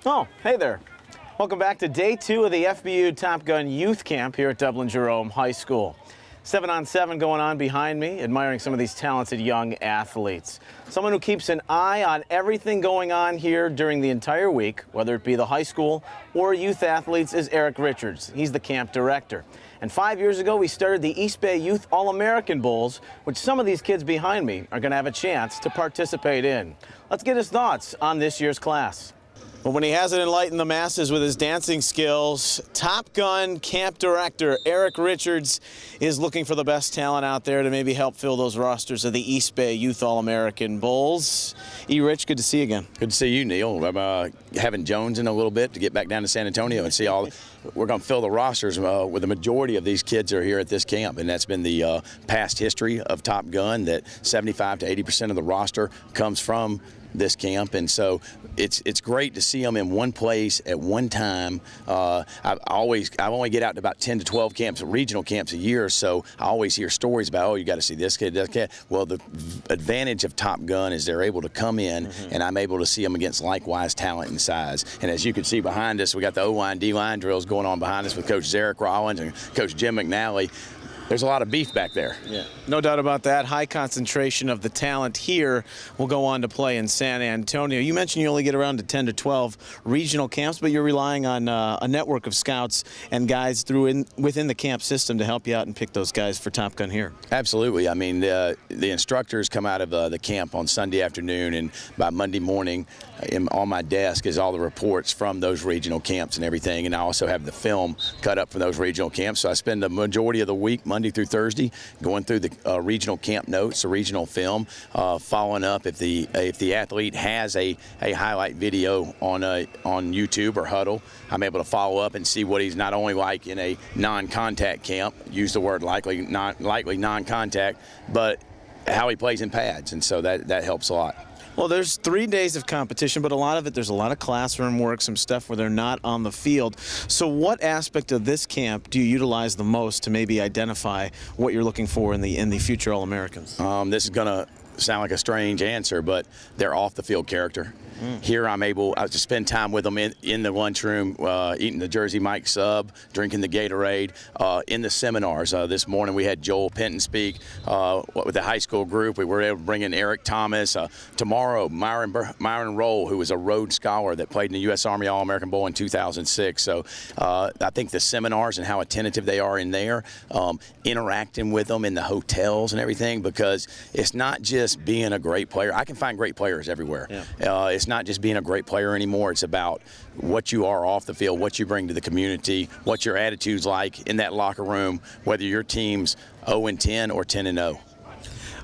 Oh, hey there. Welcome back to day 2 of the FBU Top Gun Youth Camp here at Dublin Jerome High School. 7-on-7 going on behind me, admiring some of these talented young athletes. Someone who keeps an eye on everything going on here during the entire week, whether it be the high school or youth athletes, is Eric Richards. He's the camp director. And 5 years ago, we started the East Bay Youth All-American Bowls, which some of these kids behind me are going to have a chance to participate in. Let's get his thoughts on this year's class. Well, when he hasn't enlightened the masses with his dancing skills, Top Gun camp director Eric Richards is looking for the best talent out there to maybe help fill those rosters of the East Bay Youth All-American Bowls. Rich, good to see you again. Good to see you, Neil. I'm having Jones in a little bit to get back down to San Antonio and see all. We're going to fill the rosters with the majority of these kids are here at this camp, and that's been the past history of Top Gun, that 75 to 80% of the roster comes from this camp, and so it's great to see them in one place at one time. I only get out to about 10 to 12 camps, regional camps a year, so I always hear stories about, oh, you got to see this kid, that kid. Well, the advantage of Top Gun is they're able to come in, and I'm able to see them against likewise talent and size. And as you can see behind us, we got the O-line, D-line drills going on behind us with Coach Zarek Rollins and Coach Jim McNally. There's a lot of beef back there. Yeah, no doubt about that. High concentration of the talent here will go on to play in San Antonio. You mentioned you only get around to 10 to 12 regional camps, but you're relying on a network of scouts and guys within the camp system to help you out and pick those guys for Top Gun here. Absolutely. I mean, the instructors come out of the camp on Sunday afternoon, and by Monday morning, on my desk is all the reports from those regional camps and everything, and I also have the film cut up from those regional camps. So I spend the majority of the week, Monday through Thursday, going through the regional camp notes, the regional film, following up if the athlete has a highlight video on YouTube or Huddle. I'm able to follow up and see what he's not only like in a non-contact camp, use the word likely non-contact, but how he plays in pads, and so that helps a lot. Well, there's 3 days of competition, but a lot of it, there's a lot of classroom work, some stuff where they're not on the field. So what aspect of this camp do you utilize the most to maybe identify what you're looking for in the future All-Americans? This is going to sound like a strange answer, but they're off the field character. Here I'm able to spend time with them in the lunchroom, eating the Jersey Mike sub, drinking the Gatorade. In the seminars, this morning we had Joel Penton speak with the high school group. We were able to bring in Eric Thomas. Tomorrow, Myron Roll, who was a Rhodes Scholar that played in the U.S. Army All-American Bowl in 2006. So I think the seminars and how attentive they are in there, interacting with them in the hotels and everything, because it's not just being a great player. I can find great players everywhere. Yeah. It's not just being a great player anymore. It's about what you are off the field, what you bring to the community, what your attitude's like in that locker room, whether your team's 0-10 or 10-0.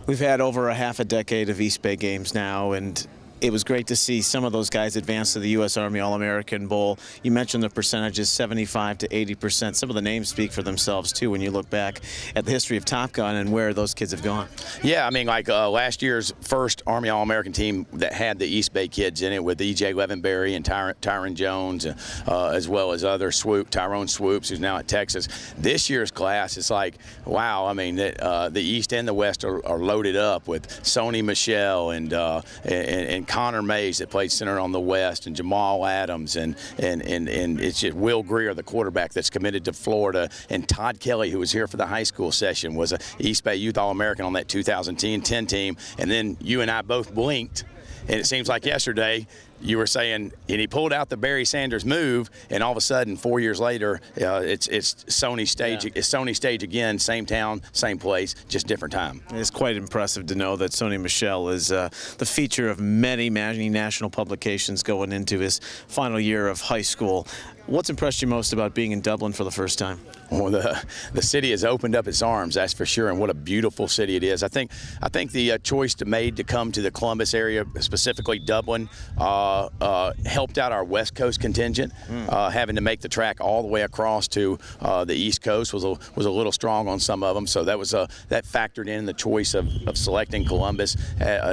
We've had over a half a decade of East Bay games now, and it was great to see some of those guys advance to the U.S. Army All-American Bowl. You mentioned the percentages, 75 to 80%. Some of the names speak for themselves, too, when you look back at the history of Top Gun and where those kids have gone. Yeah, I mean, like last year's first Army All-American team that had the East Bay kids in it with E.J. Levenberry and Tyron Jones, as well as other Tyrone Swoops, who's now at Texas. This year's class is like, wow, I mean, the East and the West are loaded up with Sony Michel and Connor Mays that played center on the West, and Jamal Adams, and it's just Will Greer, the quarterback that's committed to Florida, and Todd Kelly, who was here for the high school session, was a East Bay Youth All-American on that 2010 team. And then you and I both blinked, and it seems like yesterday you were saying, and he pulled out the Barry Sanders move, and all of a sudden, 4 years later, it's Sony stage. Yeah. It's Sony stage again, same town, same place, just different time. It's quite impressive to know that Sony Michel is the feature of many national publications going into his final year of high school. What's impressed you most about being in Dublin for the first time? Well, the city has opened up its arms, that's for sure, and what a beautiful city it is. I think the choice made to come to the Columbus area, specifically Dublin, helped out our West Coast contingent. Having to make the track all the way across to the East Coast was a little strong on some of them, so that was that factored in the choice of selecting Columbus,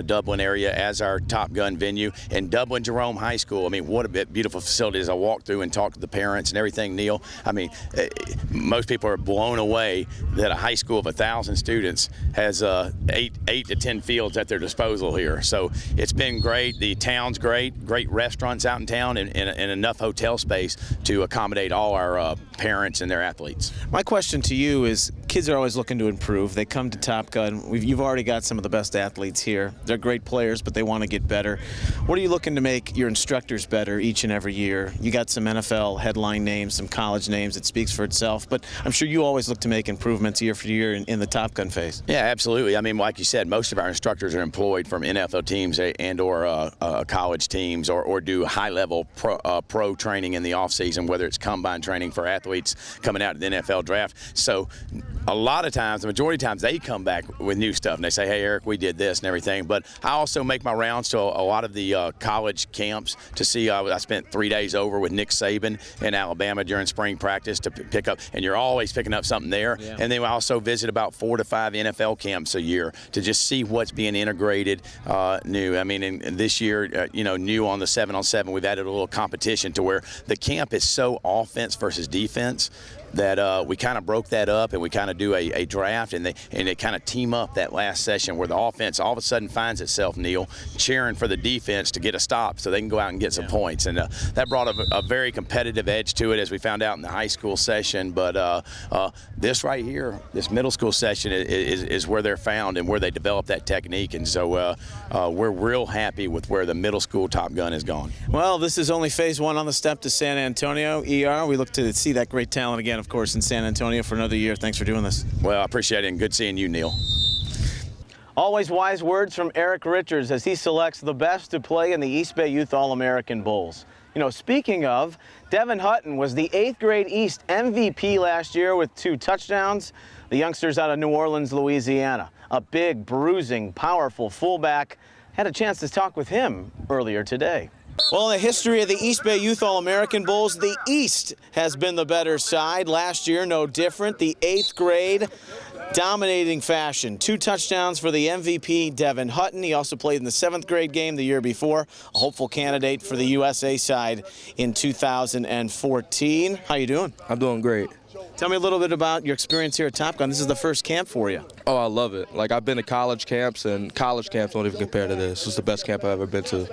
Dublin area as our Top Gun venue. And Dublin Jerome High School, I mean, what a beautiful facility. As I walked through and talked to the parents and everything, Neil, I mean, most people are blown away that a high school of 1,000 students has 8 to 10 fields at their disposal here. So it's been great. The town's great. great restaurants out in town and enough hotel space to accommodate all our parents and their athletes. My question to you is, kids are always looking to improve. They come to Top Gun. You've already got some of the best athletes here. They're great players, but they want to get better. What are you looking to make your instructors better each and every year? You got some NFL headline names, some college names. It speaks for itself, but I'm sure you always look to make improvements year for year in the Top Gun phase. Yeah, absolutely. I mean, like you said, most of our instructors are employed from NFL teams and or college teams or do high-level pro training in the off-season, whether it's combine training for athletes coming out to the NFL draft. So a lot of times, the majority of times, they come back with new stuff and they say, hey, Eric, we did this and everything. But I also make my rounds to a lot of the college camps to see. I spent 3 days over with Nick Saban in Alabama during spring practice to pick up, and you're always picking up something there. Yeah. And then we also visit about 4 to 5 NFL camps a year to just see what's being integrated new. I mean, in this year, new on the 7-on-7, we've added a little competition to where the camp is so offense versus defense that we kind of broke that up, and we kind of do a draft, and they kind of team up that last session where the offense all of a sudden finds itself, Neil, cheering for the defense to get a stop so they can go out and get some points. And that brought a very competitive edge to it, as we found out in the high school session. But this right here, this middle school session is where they're found and where they develop that technique. And so we're real happy with where the middle school Top Gun has gone. Well, this is only phase 1 on the step to San Antonio. ER, we look to see that great talent again, of course, in San Antonio for another year. Thanks for doing this. Well, I appreciate it, and good seeing you, Neil. Always wise words from Eric Richards as he selects the best to play in the East Bay Youth All-American Bowls. Speaking of, Devin Hutton was the 8th grade East MVP last year with 2 touchdowns. The youngsters out of New Orleans, Louisiana. A big, bruising, powerful fullback. Had a chance to talk with him earlier today. Well, in the history of the East Bay Youth All-American Bowls, the East has been the better side. Last year, no different. The 8th grade, dominating fashion. 2 touchdowns for the MVP, Devin Hutton. He also played in the 7th grade game the year before, a hopeful candidate for the USA side in 2014. How you doing? I'm doing great. Tell me a little bit about your experience here at Top Gun. This is the first camp for you. Oh, I love it. Like, I've been to college camps, and college camps don't even compare to this. It's the best camp I've ever been to.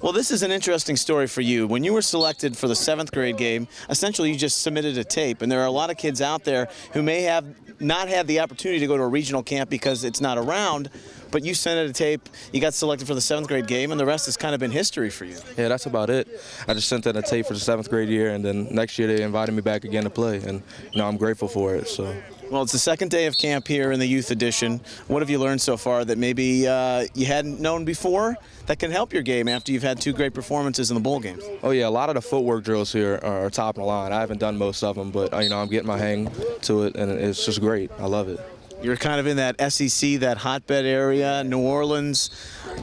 Well, this is an interesting story for you. When you were selected for the 7th grade game, essentially you just submitted a tape, and there are a lot of kids out there who may have not had the opportunity to go to a regional camp because it's not around, but you sent it a tape, you got selected for the 7th grade game, and the rest has kind of been history for you. Yeah, that's about it. I just sent in a tape for the 7th grade year, and then next year they invited me back again to play, and I'm grateful for it. So. Well, it's the 2nd day of camp here in the youth edition. What have you learned so far that maybe you hadn't known before that can help your game after you've had 2 great performances in the bowl games? Oh yeah, a lot of the footwork drills here are top of the line. I haven't done most of them, but I'm getting my hang to it, and it's just great. I love it. You're kind of in that SEC, that hotbed area, New Orleans.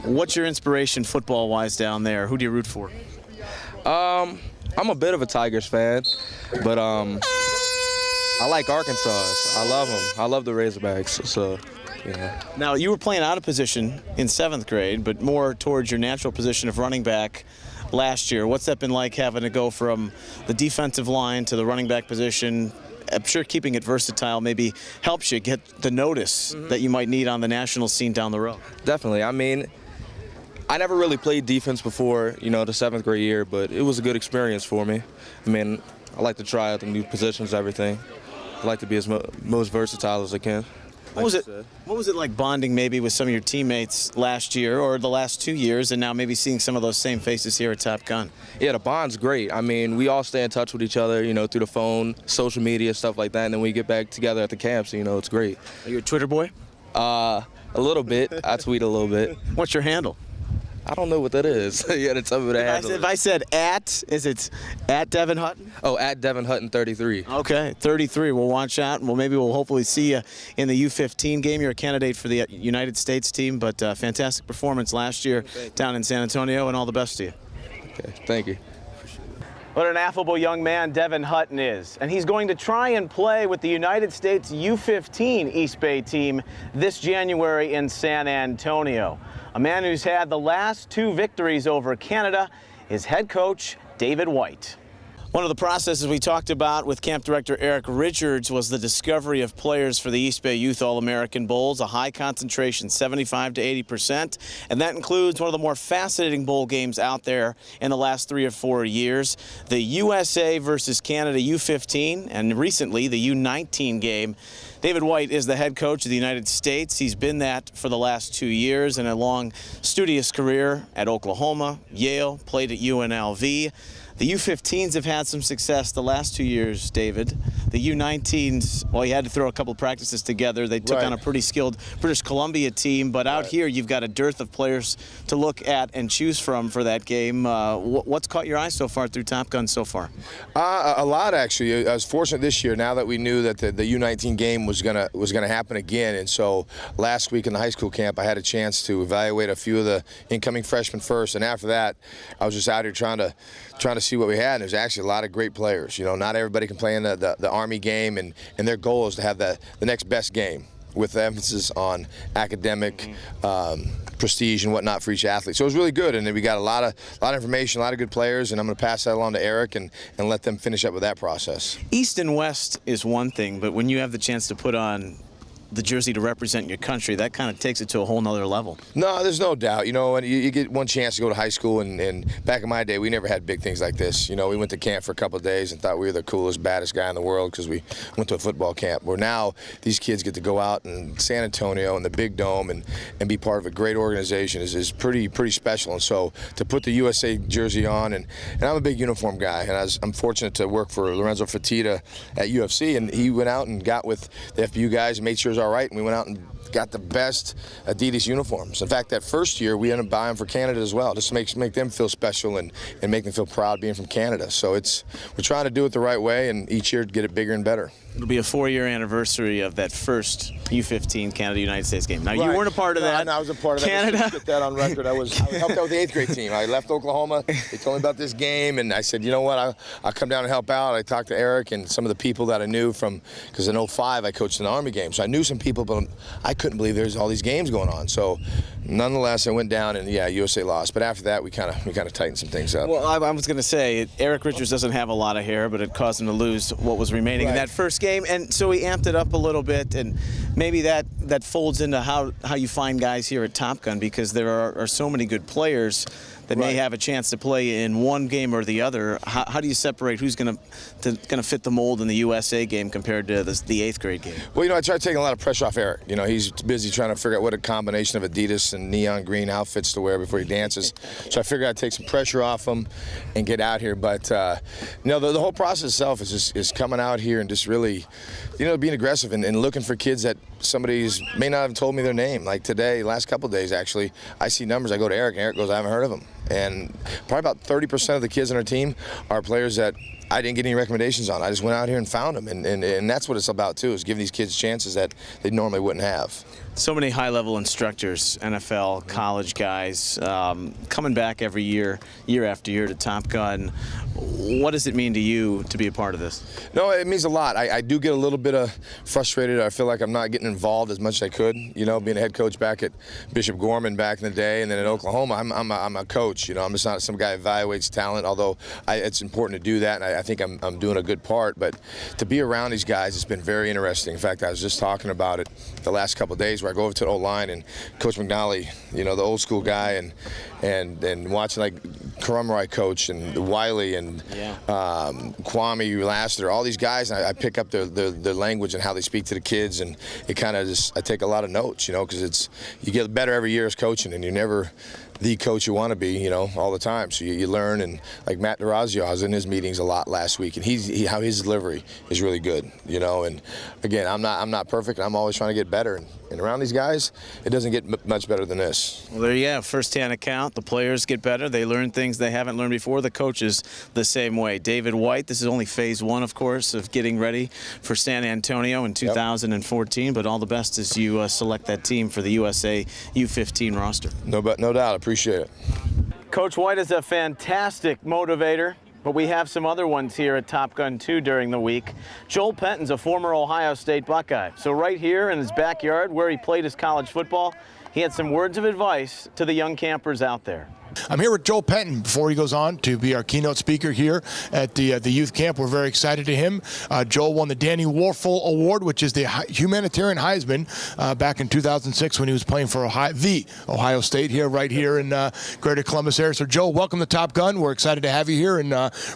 What's your inspiration football-wise down there? Who do you root for? I'm a bit of a Tigers fan, but I like Arkansas. I love them. I love the Razorbacks. So, yeah. Now, you were playing out of position in 7th grade, but more towards your natural position of running back last year. What's that been like, having to go from the defensive line to the running back position? I'm sure keeping it versatile maybe helps you get the notice that you might need on the national scene down the road. Definitely. I mean, I never really played defense before, the 7th grade year, but it was a good experience for me. I mean, I like to try out the new positions, everything. I like to be as most versatile as I can. What was it like bonding maybe with some of your teammates last year or the last 2 years, and now maybe seeing some of those same faces here at Top Gun? Yeah, the bond's great. I mean, we all stay in touch with each other, through the phone, social media, stuff like that, and then we get back together at the camps, it's great. Are you a Twitter boy? A little bit. I tweet a little bit. What's your handle? I don't know what that is. You gotta tell me the handle. If I said is it at Devin Hutton? Oh, at Devin Hutton 33. Okay, 33. We'll watch out, and maybe we'll hopefully see you in the U15 game. You're a candidate for the United States team, but fantastic performance last year down in San Antonio, and all the best to you. Okay, thank you. What an affable young man Devin Hutton is. And he's going to try and play with the United States U15 East Bay team this January in San Antonio. A man who's had the last 2 victories over Canada is head coach David White. One of the processes we talked about with Camp Director Eric Richards was the discovery of players for the East Bay Youth All-American Bowls, a high concentration, 75 to 80%, and that includes one of the more fascinating bowl games out there in the last 3 or 4 years, the USA versus Canada U15, and recently the U19 game. David White is the head coach of the United States. He's been that for the last 2 years and a long, studious career at Oklahoma, Yale, played at UNLV. The U15s have had some success the last 2 years, David. The U19s, well, you had to throw a couple of practices together. They took on a pretty skilled British Columbia team, but out here you've got a dearth of players to look at and choose from for that game. What's caught your eye so far through Top Gun so far? A lot, actually. I was fortunate this year, now that we knew that the U19 game was gonna happen again, and so last week in the high school camp I had a chance to evaluate a few of the incoming freshmen first, and after that I was just out here trying to see what we had, and there's actually a lot of great players. You know, not everybody can play in the Army game, and their goal is to have the next best game with the emphasis on academic prestige and whatnot for each athlete. So it was really good, and then we got a lot of information, a lot of good players, and I'm going to pass that along to Eric and let them finish up with that process. East and West is one thing, but when you have the chance to put on the jersey to represent your country, that kind of takes it to a whole nother level. No, there's no doubt. You know, and you get one chance to go to high school, and back in my day, we never had big things like this. You know, we went to camp for a couple of days and thought we were the coolest, baddest guy in the world because we went to a football camp. Where now these kids get to go out in San Antonio in the Big Dome and be part of a great organization is pretty special. And so to put the USA jersey on, and I'm a big uniform guy, and I'm fortunate to work for Lorenzo Fertitta at UFC, and he went out and got with the FBU guys and made sure it was all right, and we went out and got the best Adidas uniforms. In fact, that first year we ended up buying for Canada as well, just to make them feel special and make them feel proud being from Canada. So we're trying to do it the right way, and each year get it bigger and better. It'll be a 4-year anniversary of that first U15 Canada-United States game. Now, you weren't a part of that. No, I was a part of that. Canada. Let's get that on record. I helped out with the 8th grade team. I left Oklahoma. They told me about this game, and I said, you know what, I'll come down and help out. I talked to Eric and some of the people that I knew because in 05 I coached in the Army game, so I knew some people, but I couldn't believe there's all these games going on. So nonetheless, I went down, and yeah, USA lost. But after that, we kind of tightened some things up. Well, I was going to say, Eric Richards doesn't have a lot of hair, but it caused him to lose what was remaining in that first game, and so he amped it up a little bit, and maybe that folds into how you find guys here at Top Gun, because there are so many good players that may have a chance to play in one game or the other. How do you separate who's going to fit the mold in the USA game compared to the 8th grade game? Well, you know, I try taking a lot of pressure off Eric. You know, he's busy trying to figure out what a combination of Adidas and neon green outfits to wear before he dances. So I figured I'd take some pressure off him and get out here. But you know, the whole process itself is coming out here and just really, you know, being aggressive and looking for kids that somebody's may not have told me their name. Like today, last couple of days actually, I see numbers. I go to Eric, and Eric goes, I haven't heard of them. And probably about 30% of the kids on our team are players that I didn't get any recommendations on. I just went out here and found them, and that's what it's about too, is giving these kids chances that they normally wouldn't have. So many high-level instructors, NFL, college guys, coming back every year after year to Top Gun. What does it mean to you to be a part of this? No, it means a lot. I do get a little bit frustrated. I feel like I'm not getting involved as much as I could. You know, being a head coach back at Bishop Gorman back in the day, and then at Oklahoma, I'm a coach. You know, I'm just not some guy who evaluates talent, although it's important to do that, and I think I'm doing a good part. But to be around these guys, it's been very interesting. In fact, I was just talking about it the last couple of days, where I go over to the O-line and Coach McNally, you know, the old school guy, and watching like Karumrai coach and Wiley and Kwame Lassiter, all these guys, and I pick up their language and how they speak to the kids, and it kind of just, I take a lot of notes, you know, because you get better every year as coaching, and you're never the coach you want to be, you know, all the time. So you learn, and like Matt DeRazio, I was in his meetings a lot last week, and how his delivery is really good, you know. And again, I'm not perfect. I'm always trying to get better, and around these guys, it doesn't get much better than this. Well, there you have first-hand account. The players get better. They learn things they haven't learned before. The coaches the same way. David White, this is only phase 1, of course, of getting ready for San Antonio in 2014. But all the best as you select that team for the USA U15 roster. No doubt. Appreciate it. Coach White is a fantastic motivator, but we have some other ones here at Top Gun 2 during the week. Joel Penton's a former Ohio State Buckeye. So right here in his backyard where he played his college football, he had some words of advice to the young campers out there. I'm here with Joel Penton before he goes on to be our keynote speaker here at the youth camp. We're very excited to him. Joel won the Danny Warfel Award, which is the humanitarian Heisman, back in 2006 when he was playing for Ohio State right here in Greater Columbus area. So Joel, welcome to Top Gun. We're excited to have you here and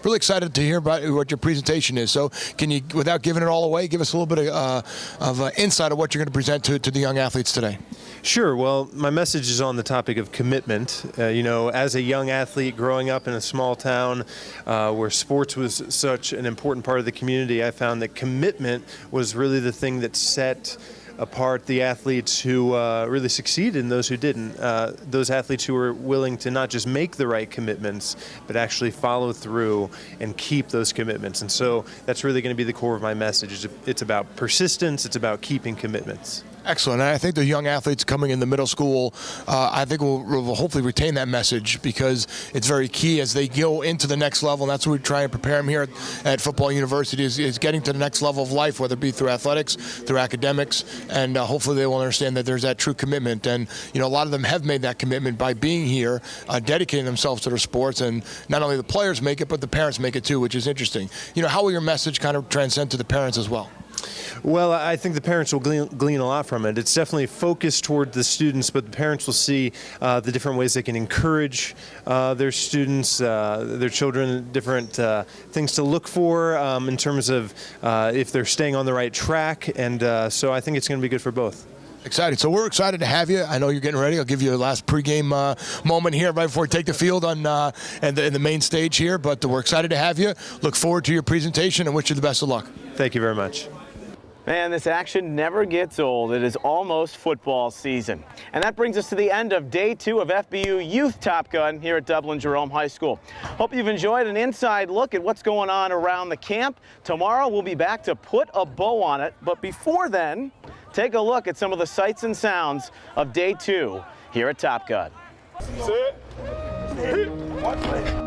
really excited to hear about what your presentation is. So can you, without giving it all away, give us a little bit of insight of what you're going to present to the young athletes today? Sure. Well, my message is on the topic of commitment. As a young athlete growing up in a small town where sports was such an important part of the community, I found that commitment was really the thing that set apart the athletes who really succeeded and those who didn't. Those athletes who were willing to not just make the right commitments, but actually follow through and keep those commitments. And so that's really going to be the core of my message. It's about persistence. It's about keeping commitments. Excellent. And I think the young athletes coming in the middle school, I think will hopefully retain that message because it's very key as they go into the next level. And that's what we try and prepare them here at Football University is getting to the next level of life, whether it be through athletics, through academics, and hopefully they will understand that there's that true commitment. And, a lot of them have made that commitment by being here, dedicating themselves to their sports. And not only the players make it, but the parents make it too, which is interesting. How will your message kind of transcend to the parents as well? Well, I think the parents will glean a lot from it. It's definitely focused toward the students, but the parents will see the different ways they can encourage their students, their children, different things to look for in terms of if they're staying on the right track. And so I think it's going to be good for both. Excited. So we're excited to have you. I know you're getting ready. I'll give you a last pregame moment here right before we take the field in the main stage here. But we're excited to have you. Look forward to your presentation and wish you the best of luck. Thank you very much. Man, this action never gets old. It is almost football season. And that brings us to the end of day 2 of FBU Youth Top Gun here at Dublin Jerome High School. Hope you've enjoyed an inside look at what's going on around the camp. Tomorrow we'll be back to put a bow on it. But before then, take a look at some of the sights and sounds of day 2 here at Top Gun. Sit. Watch me.